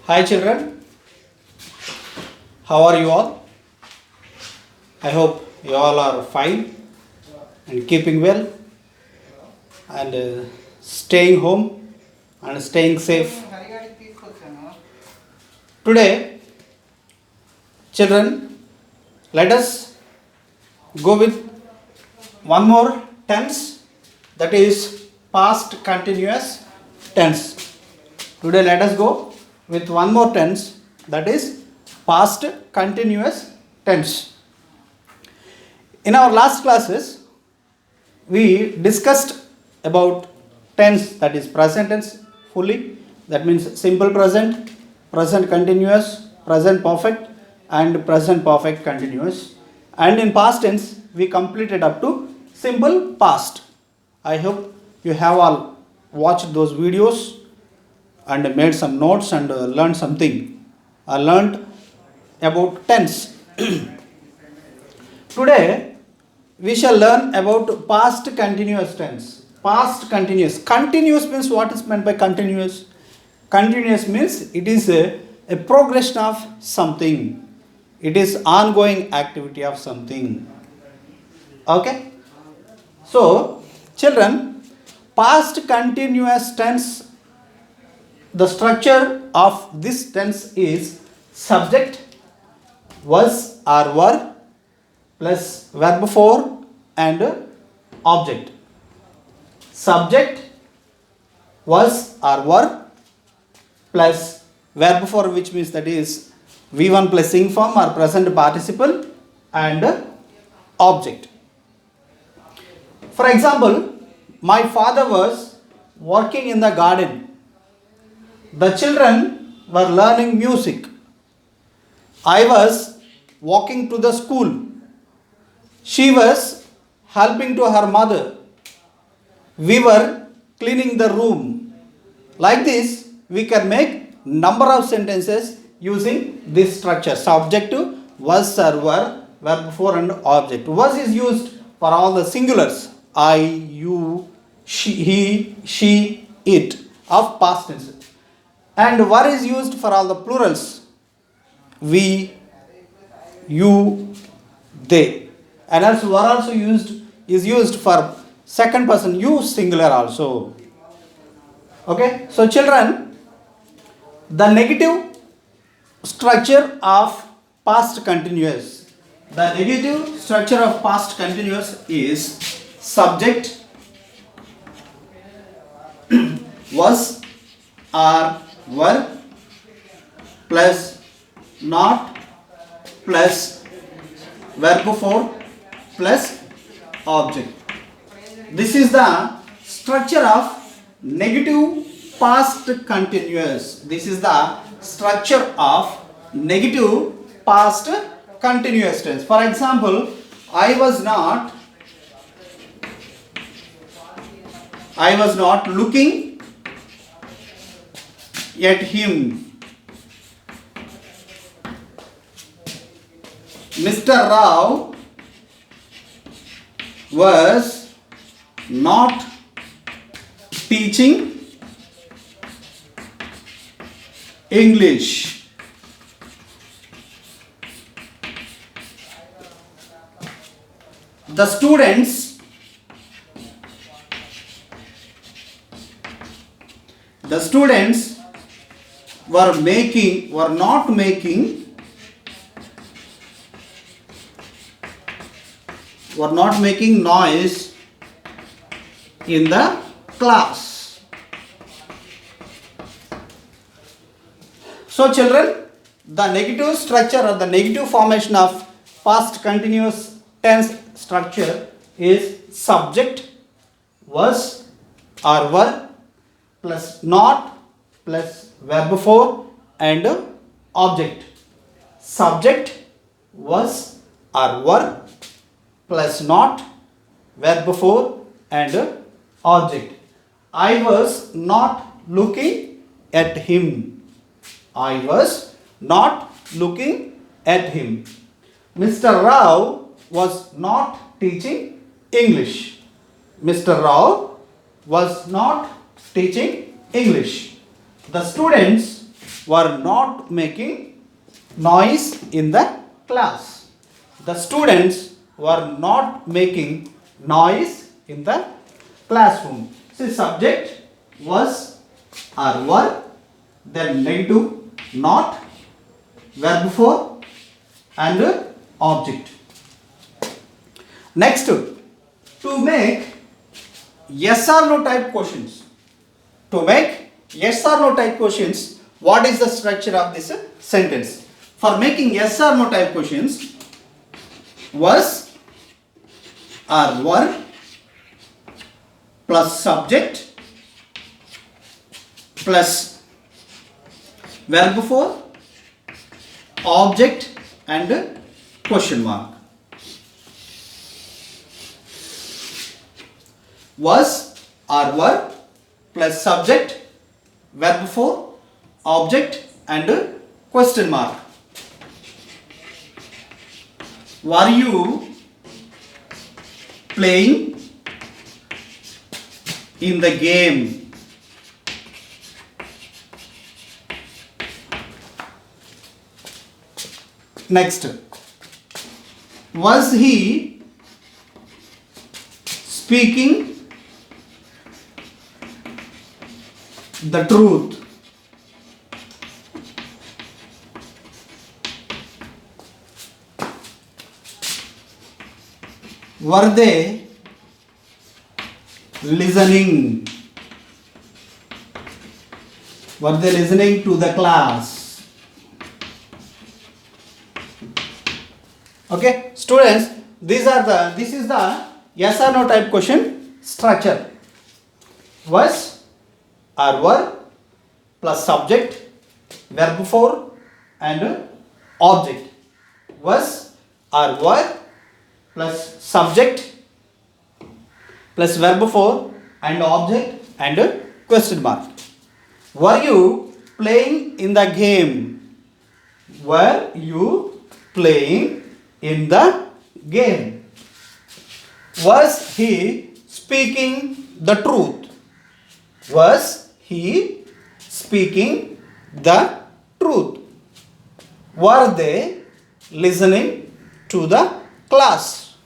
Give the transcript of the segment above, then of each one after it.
Hi children, how are you all? I hope you all are fine and keeping well and staying home and staying safe. Today, children, let us go with one more tense, that is past continuous tense. Today, let us go with one more tense, that is past continuous tense. In our last classes, we discussed about tense, that is present tense fully, that means simple present, present continuous, present perfect, and present perfect continuous. And in past tense, we completed up to simple past. I hope you have all watched those videos and made some notes and learned something. I learned about tense. Today, we shall learn about past continuous tense. Past continuous. Continuous means what is meant by continuous? Continuous means it is a progression of something. It is ongoing activity of something. Okay? So, children, past continuous tense, the structure of this tense is subject, was or were, plus verb 4 and object. Subject, was or were, plus verb 4, which means that is V1 plus ing form or present participle, and object. For example, my father was working in the garden. The children were learning music. I was walking to the school. She was helping to her mother. We were cleaning the room. Like this, we can make number of sentences using this structure. Subject, was or were, verb 4 and object. Was is used for all the singulars. I, you, she, he, she, it of past tense. And were is used for all the plurals. We, you, they. And also were also is used for second person you singular also. Okay, so children, the negative structure of past continuous. The negative structure of past continuous is subject, was or were, plus not, plus verb 4, plus object. This is the structure of negative past continuous. This is the structure of negative past continuous tense. For example, I was not looking at him. Mr. Rao was not teaching English. The students were not making noise in the class. So children, the negative structure or the negative formation of past continuous tense structure is subject, was or were, plus not, plus verb 4 and object. Subject, was or were, plus not, verb 4 and object. I was not looking at him. I was not looking at him. Mr. Rao was not teaching English. Mr. Rao was not teaching English. The students were not making noise in the class. The students were not making noise in the classroom. See, subject was or were, then negative not, verb 4 and object. Next, to make yes or no type questions. To make yes or no type questions, what is the structure of this sentence? For making yes or no type questions, was or were plus subject plus verb 4, object and question mark. Was or were plus subject, verb 4, object and question mark. Were you playing in the game? Next, was he speaking the truth? Were they listening? Were they listening to the class? Okay, students, this is the yes or no type question structure. Was or were plus subject, verb 4 and object. Was or were plus subject plus verb 4 and object and question mark. Were you playing in the game? Were you playing in the game? Was he speaking the truth? Was he speaking the truth? Were they listening to the class?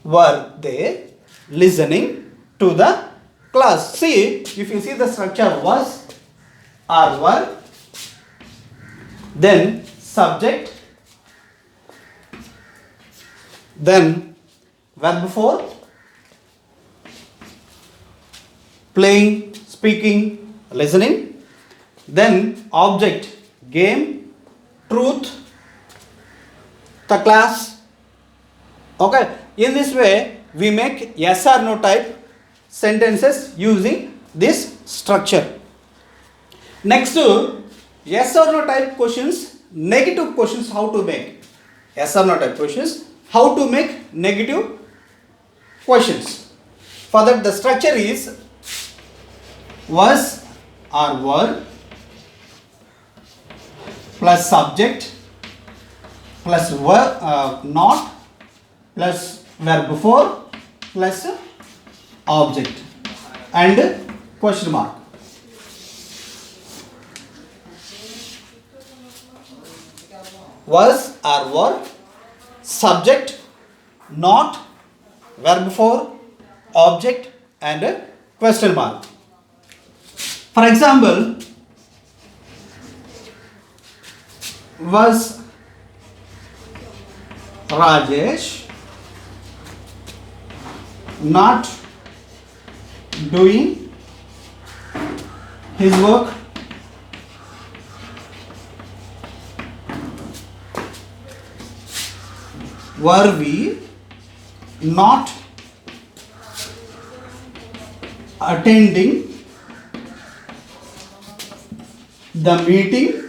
Were they listening to the class? See, if you see the structure, was or were, then subject, then verb 4, playing, speaking, listening, then object, game, truth, the class. Okay, in this way we make yes or no type sentences using this structure. Next, yes or no type questions, negative questions, how to make yes or no type questions, how to make negative questions. For that, the structure is was or were plus subject plus were not plus verb 4 plus object and question mark. Was or were, subject, not, verb 4, object and question mark. For example, was Rajesh not doing his work? Were we not attending the meeting?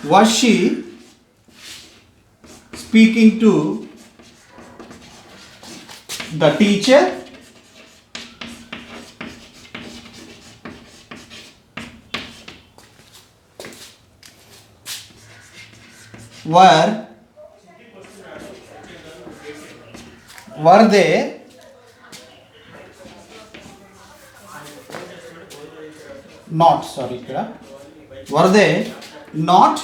Was she speaking to the teacher? Were they not, sorry, ikkada were they not,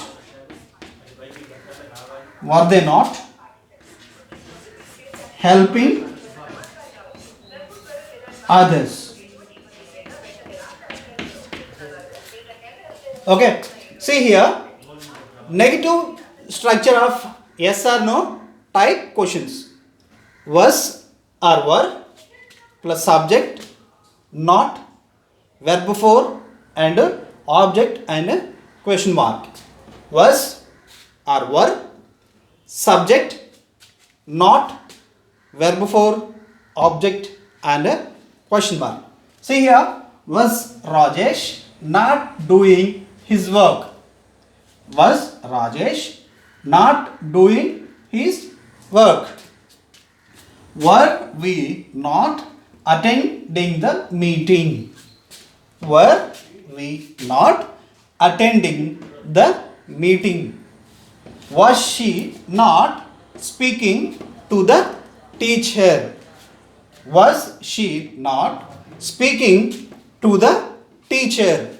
were they not helping others? Okay, see here, negative structure of yes or no type questions. Was or were plus subject, not, verb 4 and object and question mark. Was or were, subject, not, verb 4, object and question mark. See here, was Rajesh not doing his work? Was Rajesh not doing his work? Were we not attending the meeting? Were we not attending the meeting? Was she not speaking to the teacher? Was she not speaking to the teacher?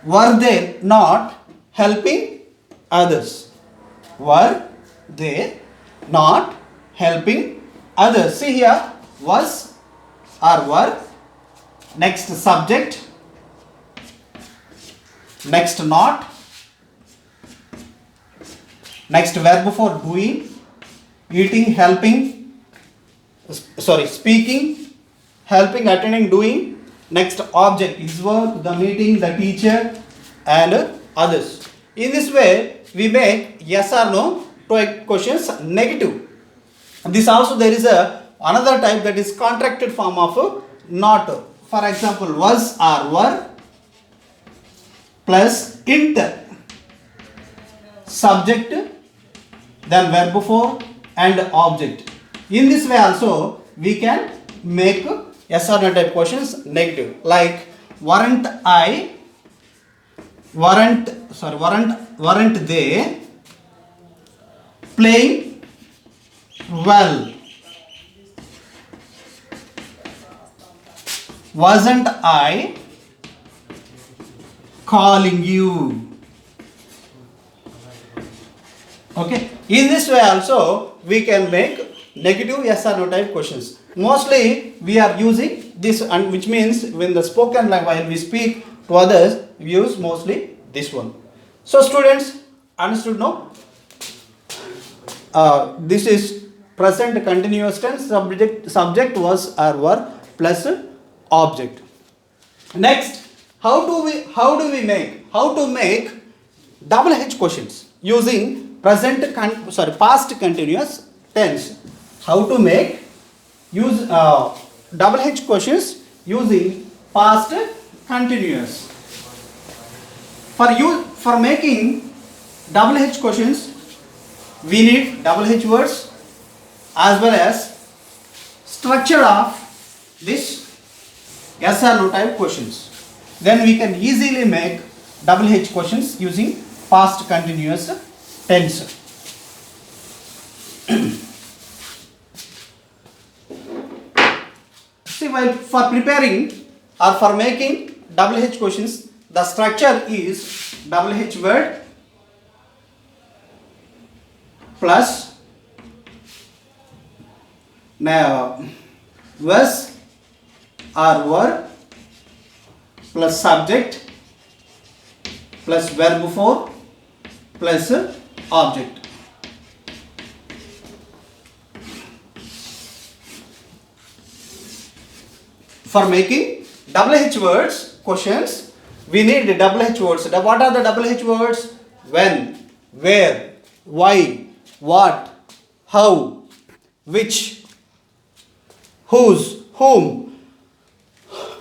Were they not helping others? Were they not helping others? See here, was or were, next subject, next not, next verb for doing, eating, helping, sorry, speaking, helping, attending, doing, next object is work, the meeting, the teacher and others. In this way we make yes or no to questions negative. This also there is a another type, that is contracted form of not. For example, was or were plus int, subject, then verb 4 and object. In this way also we can make yes or no type questions negative, like weren't they playing well? Wasn't I calling you? Okay, in this way also we can make negative yes or no type questions. Mostly we are using this, and which means when the spoken language, while we speak to others, we use mostly this one. So students, understood now? This is present continuous tense, subject was or were plus object. Next, how to make double H questions using past continuous tense. How to make use double H questions using past continuous. For making double H questions, we need double H words as well as structure of this yes or no type questions. Then we can easily make double H questions using past continuous tense. See, while for preparing or for making double H questions, the structure is double H word plus was or were plus subject plus verb 4 plus object. For making double H words questions, we need the double H words. What are the double H words? When, where, why, what, how, which, whose, whom.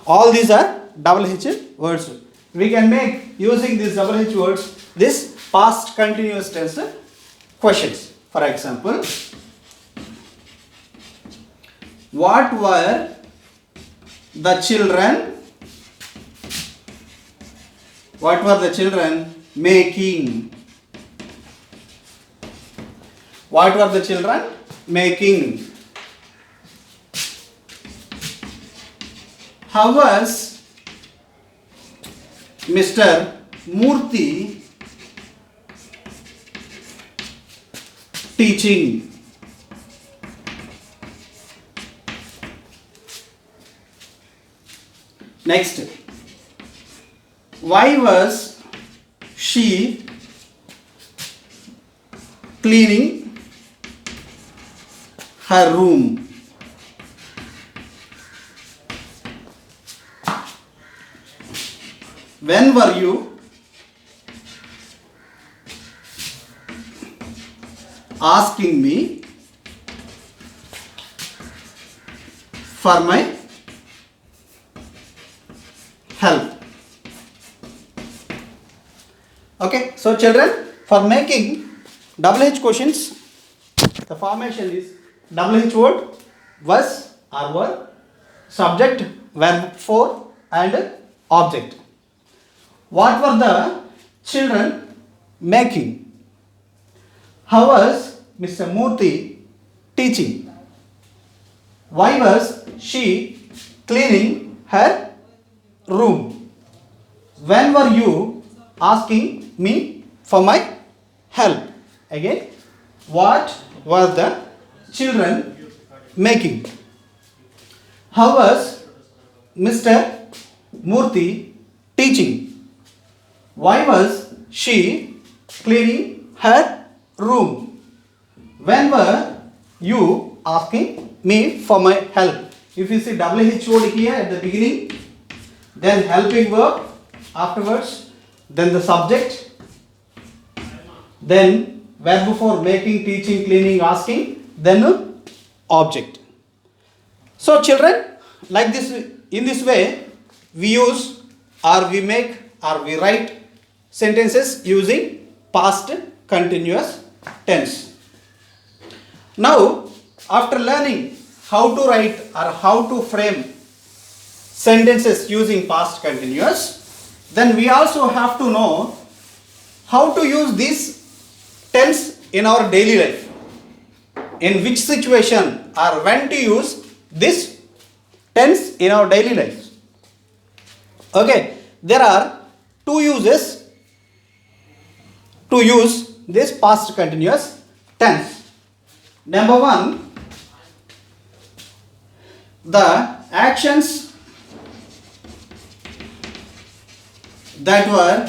All these are double H words. We can make using these double H words this past continuous tense questions. For example, what were the children making? What were the children making? How was Mr. Murthy teaching. Next, why was she cleaning her room? When were you asking me for my help? Okay, so children, for making double H questions, the formation is double H word, was or were, subject, verb for, and object. What were the children making? How was Mr. Murthy teaching? Why was she cleaning her room? When were you asking me for my help? Again, what were the children making? How was Mr. Murthy teaching? Why was she cleaning her room? When were you asking me for my help? If you see double H word here at the beginning, then helping verb afterwards, then the subject, then verb for making, teaching, cleaning, asking, then object. So children, like this, in this way we use or we make or we write sentences using past continuous tense. Now, after learning how to write or how to frame sentences using past continuous, then we also have to know how to use this tense in our daily life. In which situation or when to use this tense in our daily life. Okay, there are two uses to use this past continuous tense. Number one, the actions that were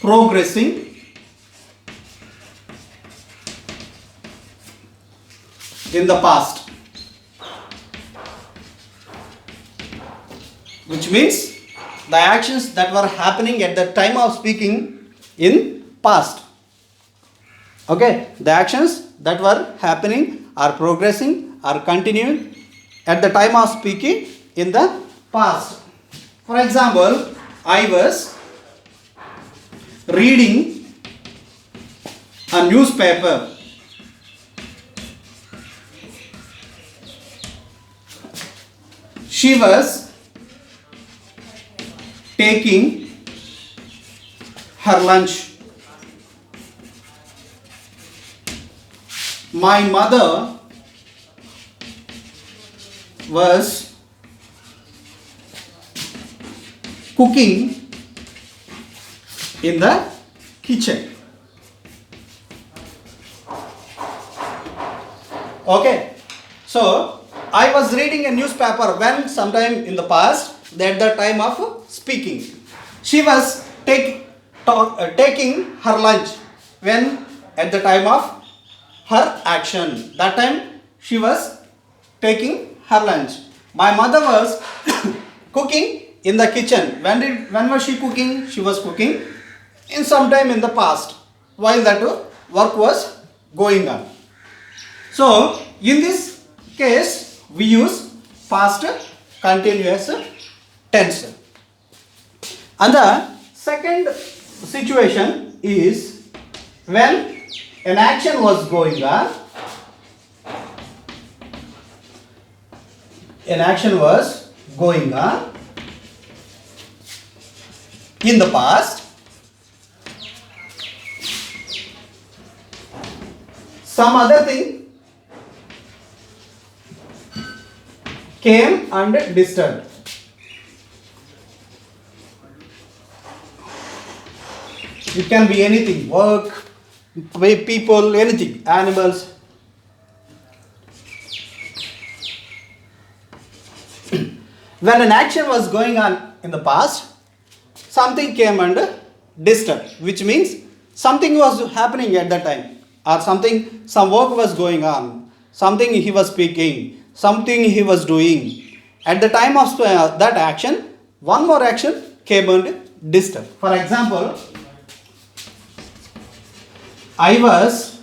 progressing in the past, which means the actions that were happening at the time of speaking in past. Okay, the actions that were happening are progressing or continuing at the time of speaking in the past. For example, I was reading a newspaper. She was taking her lunch. My mother was cooking in the kitchen. Okay, so I was reading a newspaper when sometime in the past, at the time of speaking. She was taking her lunch when at the time of her action. That time she was taking her lunch. My mother was cooking in the kitchen. When was she cooking? She was cooking in some time in the past while that work was going on. So in this case we use past continuous tense. And the second situation is when an action was going on. An action was going on in the past. Some other thing came and disturbed. It can be anything, work, people, anything, animals. When an action was going on in the past, something came and disturbed, which means something was happening at that time, or some work was going on, something he was speaking, something he was doing. At the time of that action, one more action came and disturbed. For example, I was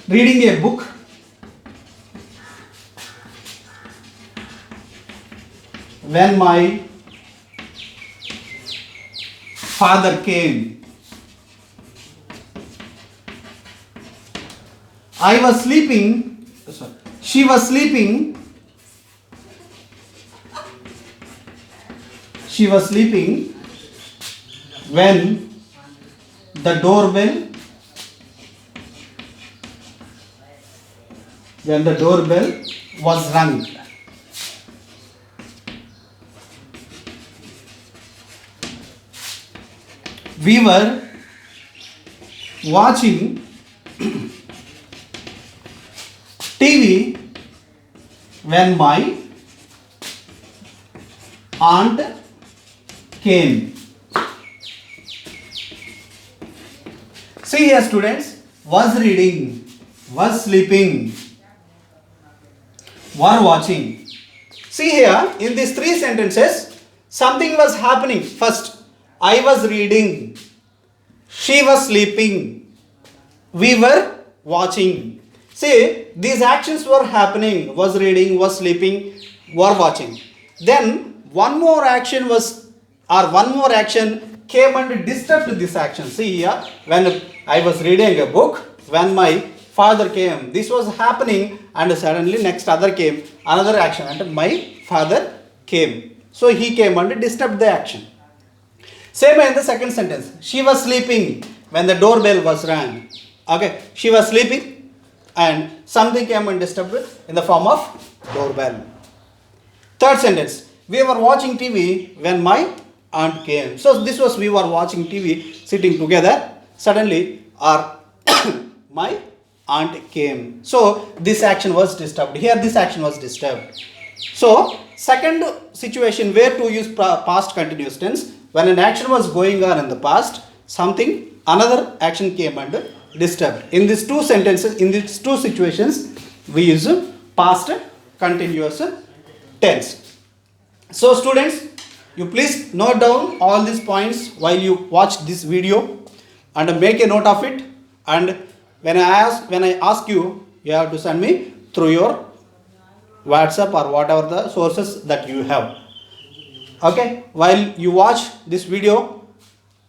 reading a book when my father came. I was sleeping, sorry, she was sleeping, when the doorbell was rung. We were watching TV when my aunt came. See here, students, was reading, was sleeping, were watching. See here, in these three sentences, something was happening. First, I was reading, she was sleeping, we were watching. See, these actions were happening, was reading, was sleeping, were watching. Then one more action came and disturbed this action. See here, when I was reading a book, when my father came, this was happening, and suddenly next other came, another action, and my father came. So he came and disturbed the action. Same in the second sentence. She was sleeping when the doorbell was rang. Okay, she was sleeping and something came and disturbed it in the form of doorbell. Third sentence. We were watching TV when my aunt came. So this was, we were watching TV sitting together. Suddenly our my aunt came. So this action was disturbed. Here this action was disturbed. So second situation where to use past continuous tense, when an action was going on in the past, another action came and disturbed. In these two sentences, in these two situations, we use past continuous tense. So students, you please note down all these points while you watch this video and make a note of it. And when I ask you, you have to send me through your WhatsApp or whatever the sources that you have. Okay, while you watch this video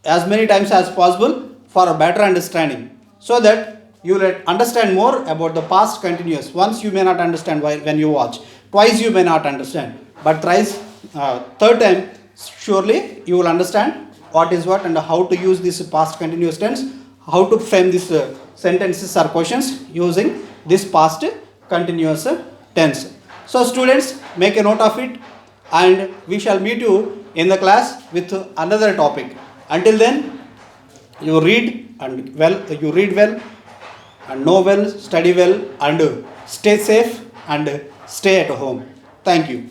as many times as possible for a better understanding, so that you will understand more about the past continuous. Once you may not understand when you watch, twice you may not understand, but thrice, third time surely you will understand what is what and how to use this past continuous tense, how to frame these sentences or questions using this past continuous tense. So students, make a note of it, and we shall meet you in the class with another topic. Until then, you read well and know well, study well, and stay safe and stay at home. Thank you.